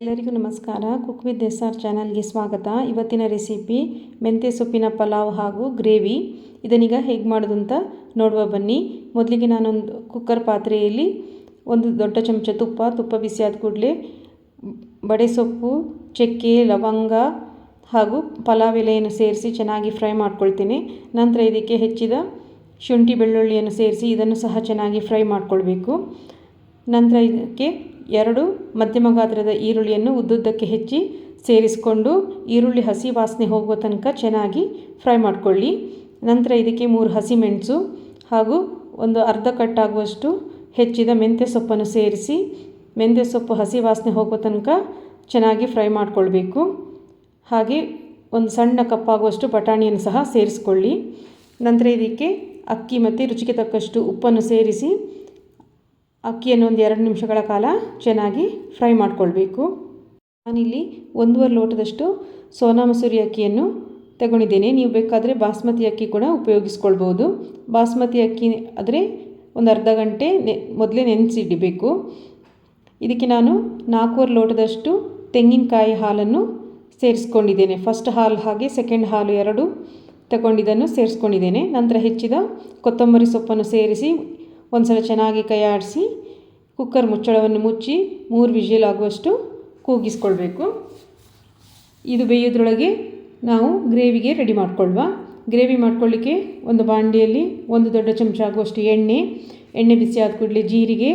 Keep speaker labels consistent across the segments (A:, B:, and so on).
A: ಎಲ್ಲರಿಗೂ ನಮಸ್ಕಾರ. Cook with ಎಸ್.ಆರ್ ಚಾನಲ್ಗೆ ಸ್ವಾಗತ. ಇವತ್ತಿನ ರೆಸಿಪಿ ಮೆಂತ್ಯ ಸೊಪ್ಪಿನ ಪಲಾವ್ ಹಾಗೂ ಗ್ರೇವಿ. ಇದನ್ನೀಗ ಹೇಗೆ ಮಾಡೋದು ಅಂತ ನೋಡುವ ಬನ್ನಿ. ಮೊದಲಿಗೆ ನಾನೊಂದು ಕುಕ್ಕರ್ ಪಾತ್ರೆಯಲ್ಲಿ ಒಂದು ದೊಡ್ಡ ಚಮಚ ತುಪ್ಪ ಬಿಸಿಯಾದ ಕೂಡಲೇ ಬಡೆ ಸೊಪ್ಪು, ಚಕ್ಕೆ, ಲವಂಗ ಹಾಗೂ ಪಲಾವ್ ಎಲೆಯನ್ನು ಸೇರಿಸಿ ಚೆನ್ನಾಗಿ ಫ್ರೈ ಮಾಡ್ಕೊಳ್ತೇನೆ. ನಂತರ ಇದಕ್ಕೆ ಹೆಚ್ಚಿದ ಶುಂಠಿ ಬೆಳ್ಳುಳ್ಳಿಯನ್ನು ಸೇರಿಸಿ ಇದನ್ನು ಸಹ ಚೆನ್ನಾಗಿ ಫ್ರೈ ಮಾಡ್ಕೊಳ್ಬೇಕು. ನಂತರ ಇದಕ್ಕೆ 2 ಮಧ್ಯಮ ಗಾತ್ರದ ಈರುಳ್ಳಿಯನ್ನು ಉದ್ದುದ್ದಕ್ಕೆ ಹೆಚ್ಚಿ ಸೇರಿಸಿಕೊಂಡು ಈರುಳ್ಳಿ ಹಸಿ ವಾಸನೆ ಹೋಗುವ ತನಕ ಚೆನ್ನಾಗಿ ಫ್ರೈ ಮಾಡಿಕೊಳ್ಳಿ. ನಂತರ ಇದಕ್ಕೆ 3 ಹಸಿಮೆಣಸು ಹಾಗೂ ಒಂದು ಅರ್ಧ ಕಟ್ಟಾಗುವಷ್ಟು ಹೆಚ್ಚಿದ ಮೆಂತ್ಯ ಸೊಪ್ಪನ್ನು ಸೇರಿಸಿ ಮೆಂತ್ಯ ಸೊಪ್ಪು ಹಸಿ ವಾಸನೆ ಹೋಗುವ ತನಕ ಚೆನ್ನಾಗಿ ಫ್ರೈ ಮಾಡಿಕೊಳ್ಬೇಕು. ಹಾಗೆ ಒಂದು ಸಣ್ಣ ಕಪ್ಪಾಗುವಷ್ಟು ಬಟಾಣಿಯನ್ನು ಸಹ ಸೇರಿಸ್ಕೊಳ್ಳಿ. ನಂತರ ಇದಕ್ಕೆ ಅಕ್ಕಿ ಮತ್ತು ರುಚಿಗೆ ತಕ್ಕಷ್ಟು ಉಪ್ಪನ್ನು ಸೇರಿಸಿ ಅಕ್ಕಿಯನ್ನು ಒಂದು 2 ನಿಮಿಷಗಳ ಕಾಲ ಚೆನ್ನಾಗಿ ಫ್ರೈ ಮಾಡಿಕೊಳ್ಬೇಕು. ನಾನಿಲ್ಲಿ 1.5 ಲೋಟದಷ್ಟು ಸೋನಾ ಮಸೂರಿ ಅಕ್ಕಿಯನ್ನು ತಗೊಂಡಿದ್ದೇನೆ. ನೀವು ಬೇಕಾದರೆ ಬಾಸ್ಮತಿ ಅಕ್ಕಿ ಕೂಡ ಉಪಯೋಗಿಸ್ಕೊಳ್ಬೋದು. ಬಾಸ್ಮತಿ ಅಕ್ಕಿ ಆದರೆ ಒಂದು ಅರ್ಧ ಗಂಟೆ ಮೊದಲೇ ನೆನೆಸಿಡಬೇಕು. ಇದಕ್ಕೆ ನಾನು 4.25 ಲೋಟದಷ್ಟು ತೆಂಗಿನಕಾಯಿ ಹಾಲನ್ನು ಸೇರಿಸ್ಕೊಂಡಿದ್ದೇನೆ. ಫಸ್ಟ್ ಹಾಲು ಹಾಗೆ ಸೆಕೆಂಡ್ ಹಾಲು 2 ತಗೊಂಡಿದ್ದನ್ನು ಸೇರಿಸ್ಕೊಂಡಿದ್ದೇನೆ. ನಂತರ ಹೆಚ್ಚಿದ ಕೊತ್ತಂಬರಿ ಸೊಪ್ಪನ್ನು ಸೇರಿಸಿ ಒಂದು ಸಲ ಚೆನ್ನಾಗಿ ಕೈ ಆಡಿಸಿ ಕುಕ್ಕರ್ ಮುಚ್ಚಳವನ್ನು ಮುಚ್ಚಿ 3 ವಿಜಿಲ್ ಆಗುವಷ್ಟು ಕೂಗಿಸ್ಕೊಳ್ಬೇಕು. ಇದು ಬೇಯೋದ್ರೊಳಗೆ ನಾವು ಗ್ರೇವಿಗೆ ರೆಡಿ ಮಾಡ್ಕೊಳ್ಳುವ. ಗ್ರೇವಿ ಮಾಡ್ಕೊಳ್ಳಿಕ್ಕೆ ಒಂದು ಬಾಂಡಿಯಲ್ಲಿ 1 ದೊಡ್ಡ ಚಮಚ ಆಗುವಷ್ಟು ಎಣ್ಣೆ ಬಿಸಿಯಾದ ಕೂಡಲೇ ಜೀರಿಗೆ,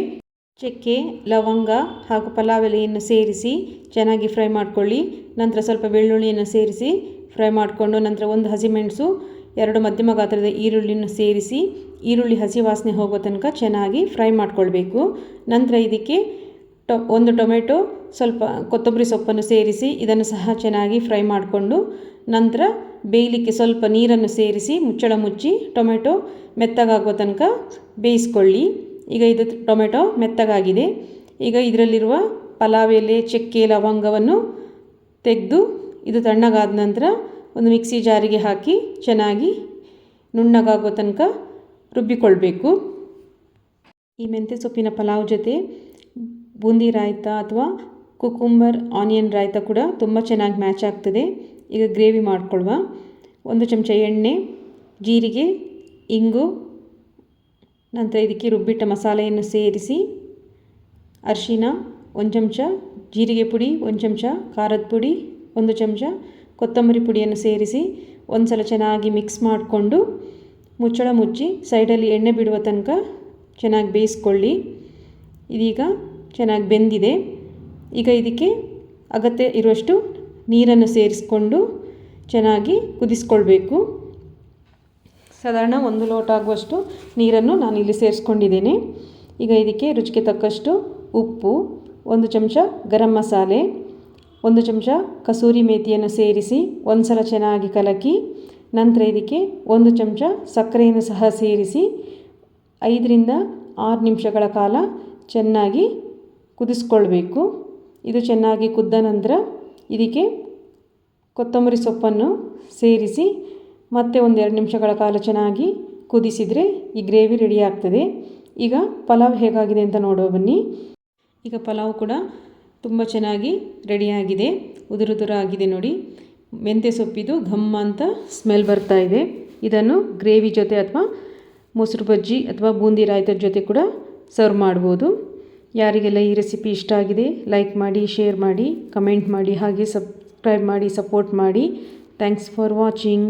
A: ಚಕ್ಕೆ, ಲವಂಗ ಹಾಗೂ ಪಲಾವ್ ಎಲೆಯನ್ನು ಸೇರಿಸಿ ಚೆನ್ನಾಗಿ ಫ್ರೈ ಮಾಡ್ಕೊಳ್ಳಿ. ನಂತರ ಸ್ವಲ್ಪ ಬೆಳ್ಳುಳ್ಳಿಯನ್ನು ಸೇರಿಸಿ ಫ್ರೈ ಮಾಡಿಕೊಂಡು ನಂತರ 1 ಹಸಿಮೆಣಸು, 2 ಮಧ್ಯಮ ಗಾತ್ರದ ಈರುಳ್ಳಿಯನ್ನು ಸೇರಿಸಿ ಈರುಳ್ಳಿ ಹಸಿ ವಾಸನೆ ಹೋಗೋ ತನಕ ಚೆನ್ನಾಗಿ ಫ್ರೈ ಮಾಡಿಕೊಳ್ಬೇಕು. ನಂತರ ಇದಕ್ಕೆ 1 ಟೊಮೆಟೊ, ಸ್ವಲ್ಪ ಕೊತ್ತಂಬರಿ ಸೊಪ್ಪನ್ನು ಸೇರಿಸಿ ಇದನ್ನು ಸಹ ಚೆನ್ನಾಗಿ ಫ್ರೈ ಮಾಡಿಕೊಂಡು ನಂತರ ಬೇಯಲಿಕ್ಕೆ ಸ್ವಲ್ಪ ನೀರನ್ನು ಸೇರಿಸಿ ಮುಚ್ಚಳ ಮುಚ್ಚಿ ಟೊಮೆಟೊ ಮೆತ್ತಗಾಗುವ ತನಕ ಬೇಯಿಸ್ಕೊಳ್ಳಿ. ಈಗ ಇದು ಟೊಮೆಟೊ ಮೆತ್ತಗಾಗಿದೆ. ಈಗ ಇದರಲ್ಲಿರುವ ಪಲಾವ್ ಎಲೆ, ಚಕ್ಕೆ, ಲವಂಗವನ್ನು ತೆಗೆದು ಇದು ತಣ್ಣಗಾದ ನಂತರ ಒಂದು ಮಿಕ್ಸಿ ಜಾರಿಗೆ ಹಾಕಿ ಚೆನ್ನಾಗಿ ನುಣ್ಣಗಾಗುವ ತನಕ ರುಬ್ಬಿಕೊಳ್ಬೇಕು. ಈ ಮೆಂತ್ಯ ಸೊಪ್ಪಿನ ಪಲಾವ್ ಜೊತೆ ಬೂಂದಿ ರಾಯ್ತ ಅಥವಾ ಕುಕುಂಬರ್ ಆನಿಯನ್ ರಾಯ್ತ ಕೂಡ ತುಂಬ ಚೆನ್ನಾಗಿ ಮ್ಯಾಚ್ ಆಗ್ತದೆ. ಈಗ ಗ್ರೇವಿ ಮಾಡ್ಕೊಳ್ಳುವ. 1 ಚಮಚ ಎಣ್ಣೆ, ಜೀರಿಗೆ, ಇಂಗು, ನಂತರ ಇದಕ್ಕೆ ರುಬ್ಬಿಟ್ಟ ಮಸಾಲೆಯನ್ನು ಸೇರಿಸಿ ಅರಿಶಿನ 1 ಚಮಚ, ಜೀರಿಗೆ ಪುಡಿ 1 ಚಮಚ, ಖಾರದ ಪುಡಿ 1 ಚಮಚ, ಕೊತ್ತಂಬರಿ ಪುಡಿಯನ್ನು ಸೇರಿಸಿ ಒಂದು ಸಲ ಚೆನ್ನಾಗಿ ಮಿಕ್ಸ್ ಮಾಡಿಕೊಂಡು ಮುಚ್ಚಳ ಮುಚ್ಚಿ ಸೈಡಲ್ಲಿ ಎಣ್ಣೆ ಬಿಡುವ ತನಕ ಚೆನ್ನಾಗಿ ಬೇಯಿಸ್ಕೊಳ್ಳಿ. ಇದೀಗ ಚೆನ್ನಾಗಿ ಬೆಂದಿದೆ. ಈಗ ಇದಕ್ಕೆ ಅಗತ್ಯ ಇರುವಷ್ಟು ನೀರನ್ನು ಸೇರಿಸ್ಕೊಂಡು ಚೆನ್ನಾಗಿ ಕುದಿಸ್ಕೊಳ್ಬೇಕು. ಸಾಧಾರಣ 1 ಲೋಟ ಆಗುವಷ್ಟು ನೀರನ್ನು ನಾನಿಲ್ಲಿ ಸೇರಿಸ್ಕೊಂಡಿದ್ದೇನೆ. ಈಗ ಇದಕ್ಕೆ ರುಚಿಗೆ ತಕ್ಕಷ್ಟು ಉಪ್ಪು, 1 ಚಮಚ ಗರಂ ಮಸಾಲೆ, 1 ಚಮಚ ಕಸೂರಿ ಮೇಥಿಯನ್ನು ಸೇರಿಸಿ ಒಂದು ಸಲ ಚೆನ್ನಾಗಿ ಕಲಕಿ ನಂತರ ಇದಕ್ಕೆ 1 ಚಮಚ ಸಕ್ಕರೆಯನ್ನು ಸಹ ಸೇರಿಸಿ 5ರಿಂದ 6 ನಿಮಿಷಗಳ ಕಾಲ ಚೆನ್ನಾಗಿ ಕುದಿಸ್ಕೊಳ್ಬೇಕು. ಇದು ಚೆನ್ನಾಗಿ ಕುದ್ದ ನಂತರ ಇದಕ್ಕೆ ಕೊತ್ತಂಬರಿ ಸೊಪ್ಪನ್ನು ಸೇರಿಸಿ ಮತ್ತೆ 1-2 ನಿಮಿಷಗಳ ಕಾಲ ಚೆನ್ನಾಗಿ ಕುದಿಸಿದರೆ ಈ ಗ್ರೇವಿ ರೆಡಿ ಆಗ್ತದೆ. ಈಗ ಪಲಾವ್ ಹೇಗಾಗಿದೆ ಅಂತ ನೋಡುವ ಬನ್ನಿ. ಈಗ ಪಲಾವ್ ಕೂಡ ತುಂಬ ಚೆನ್ನಾಗಿ ರೆಡಿಯಾಗಿದೆ. ಉದುರುದುರು ಆಗಿದೆ ನೋಡಿ. ಮೆಂತ್ಯ ಸೊಪ್ಪಿದು ಘಮ್ ಅಂತ ಸ್ಮೆಲ್ ಬರ್ತಾ ಇದೆ. ಇದನ್ನು ಗ್ರೇವಿ ಜೊತೆ ಅಥವಾ ಮೊಸರು ಬಜ್ಜಿ ಅಥವಾ ಬೂಂದಿ ರಾಯ್ತದ ಜೊತೆ ಕೂಡ ಸರ್ವ್ ಮಾಡ್ಬೋದು. ಯಾರಿಗೆಲ್ಲ ಈ ರೆಸಿಪಿ ಇಷ್ಟ ಆಗಿದೆ ಲೈಕ್ ಮಾಡಿ, ಶೇರ್ ಮಾಡಿ, ಕಮೆಂಟ್ ಮಾಡಿ, ಹಾಗೆ ಸಬ್ಸ್ಕ್ರೈಬ್ ಮಾಡಿ, ಸಪೋರ್ಟ್ ಮಾಡಿ. Thanks for watching.